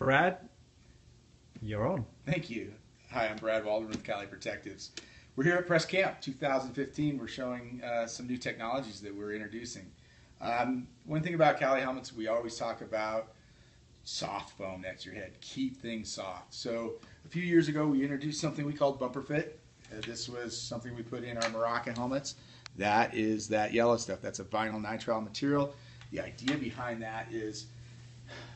Brad, you're on. Thank you. Hi, I'm Brad Waldron with Cali Protectives. We're here at PressCamp 2015. We're showing some new technologies that we're introducing. One thing about Cali helmets, we always talk about soft foam next to your head. Keep things soft. So a few years ago, we introduced something we called Bumper Fit. This was something we put in our Moroccan helmets. That is that yellow stuff. That's a vinyl nitrile material. The idea behind that is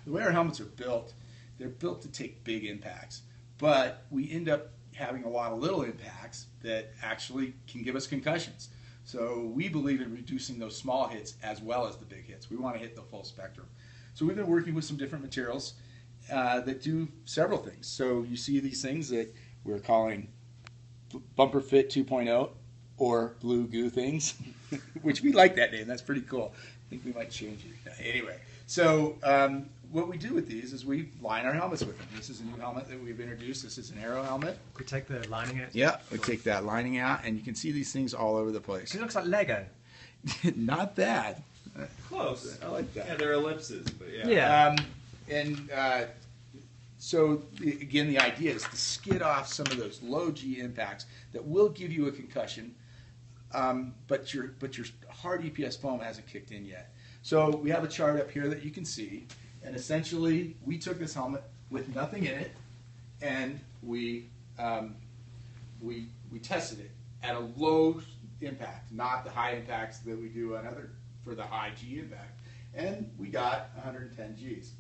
the way our helmets are built, they're built to take big impacts. But we end up having a lot of little impacts that actually can give us concussions. So we believe in reducing those small hits as well as the big hits. We want to hit the full spectrum. So we've been working with some different materials that do several things. So you see these things that we're calling Bumper Fit 2.0 or Blue Goo things, which we like that name. That's pretty cool. I think we might change it. Anyway, so what we do with these is we line our helmets with them. This is a new helmet that we've introduced. This is an Aero helmet. We take the lining out? Yeah, we take that lining out, and you can see these things all over the place. It looks like Lego. Not bad. Close. I like that. Yeah, they're ellipses, but yeah. So again, the idea is to skid off some of those low G impacts that will give you a concussion, but your hard EPS foam hasn't kicked in yet. So we have a chart up here that you can see, and essentially we took this helmet with nothing in it, and we tested it at a low impact, not the high impacts that we do on other for the high G impact, and we got 110 Gs.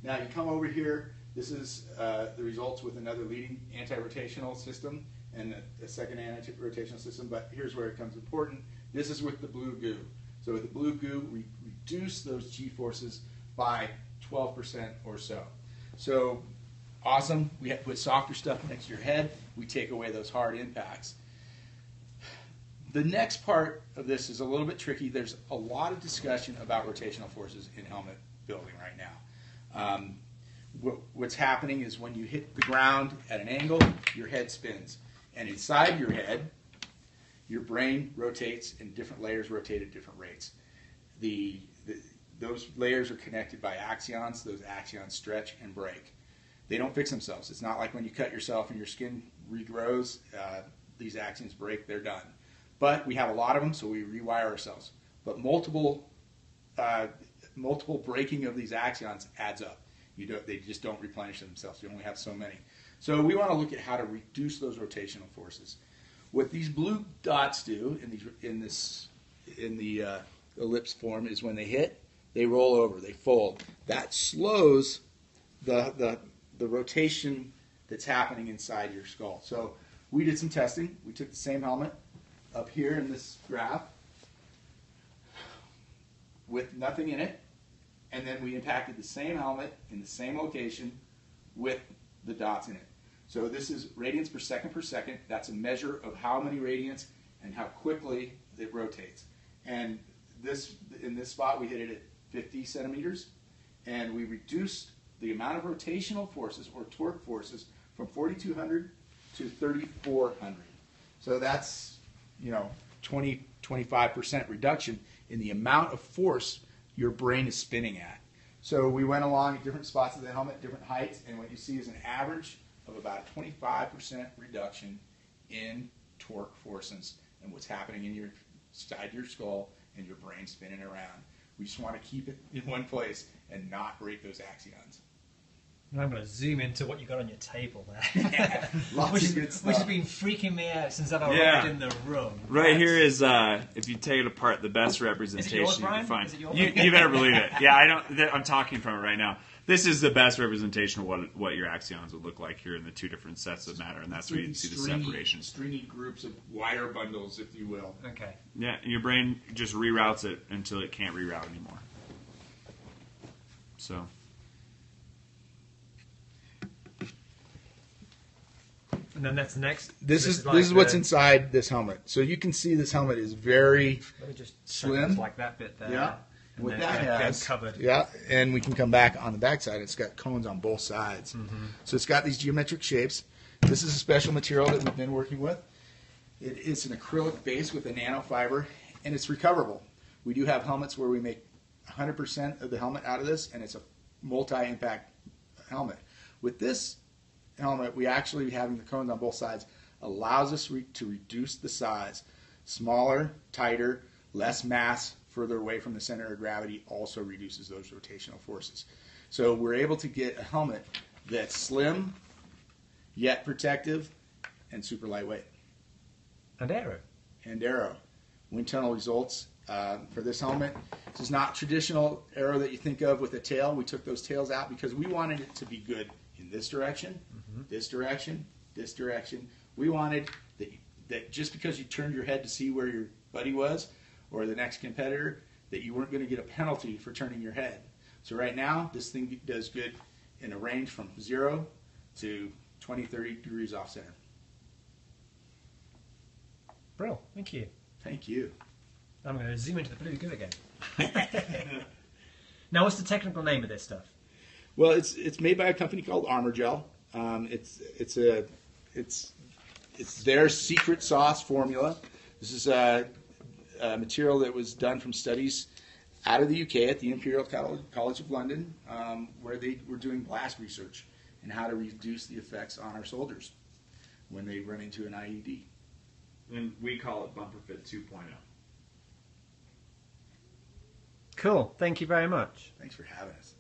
Now you come over here. This is the results with another leading anti-rotational system and a second anti-rotational system, but here's where it becomes important. This is with the Blue Goo. So with the Blue Goo, we reduce those G-forces by 12% or so. So awesome. We have to put softer stuff next to your head. We take away those hard impacts. The next part of this is a little bit tricky. There's a lot of discussion about rotational forces in helmet building right now. What's happening is when you hit the ground at an angle, your head spins. And inside your head, your brain rotates and different layers rotate at different rates. Those layers are connected by axions. Those axions stretch and break. They don't fix themselves. It's not like when you cut yourself and your skin regrows. These axions break, they're done. But we have a lot of them, so we rewire ourselves. But multiple breaking of these axions adds up. They just don't replenish themselves. You only have so many. So we want to look at how to reduce those rotational forces. What these blue dots do in the ellipse form is when they hit, they roll over, they fold. That slows the rotation that's happening inside your skull. So we did some testing. We took the same helmet up here in this graph with nothing in it, and then we impacted the same helmet in the same location with the dots in it. So this is radians per second. That's a measure of how many radians and how quickly it rotates. And in this spot, we hit it at 50 centimeters, and we reduced the amount of rotational forces or torque forces from 4,200 to 3,400. So that's 20-25% reduction in the amount of force your brain is spinning at. So we went along at different spots of the helmet, different heights, and what you see is an average of about a 25% reduction in torque forces and what's happening inside your skull and your brain spinning around. We just want to keep it in one place and not break those axions. And I'm going to zoom into what you got on your table there. Yeah, lots of good stuff. Which has been freaking me out since I've arrived in the room. Right here is, if you take it apart, the best representation yours, you can find. Is it yours? You better believe it. Yeah, I'm talking from it right now. This is the best representation of what your axions would look like here in the two different sets of matter, and that's where you can see the separation. Stringy groups of wire bundles, if you will. Okay. Yeah, and your brain just reroutes it until it can't reroute anymore. So. And then that's next. This is what's inside this helmet. So you can see this helmet is very Let me just slim. like that bit there. Yeah. And What then that has, covered. yeah, and we can come back on the back side. It's got cones on both sides. Mm-hmm. So it's got these geometric shapes. This is a special material that we've been working with. It is an acrylic base with a nanofiber, and it's recoverable. We do have helmets where we make 100% of the helmet out of this, and it's a multi-impact helmet. With this helmet, we actually having the cones on both sides allows us to reduce the size. Smaller, tighter, less mass further away from the center of gravity also reduces those rotational forces. So we're able to get a helmet that's slim, yet protective, and super lightweight. And aero. And aero. Wind tunnel results for this helmet. This is not traditional aero that you think of with a tail. We took those tails out because we wanted it to be good in this direction, this direction, this direction. We wanted that just because you turned your head to see where your buddy was or the next competitor, that you weren't going to get a penalty for turning your head. So right now, this thing does good in a range from 0 to 20, 30 degrees off center. Brill, thank you. Thank you. I'm going to zoom into the blue goo again. Now, what's the technical name of this stuff? Well, it's made by a company called Armor Gel. It's their secret sauce formula. This is a material that was done from studies out of the UK at the Imperial College of London, where they were doing blast research and how to reduce the effects on our soldiers when they run into an IED. And we call it Bumper Fit 2.0. Cool. Thank you very much. Thanks for having us.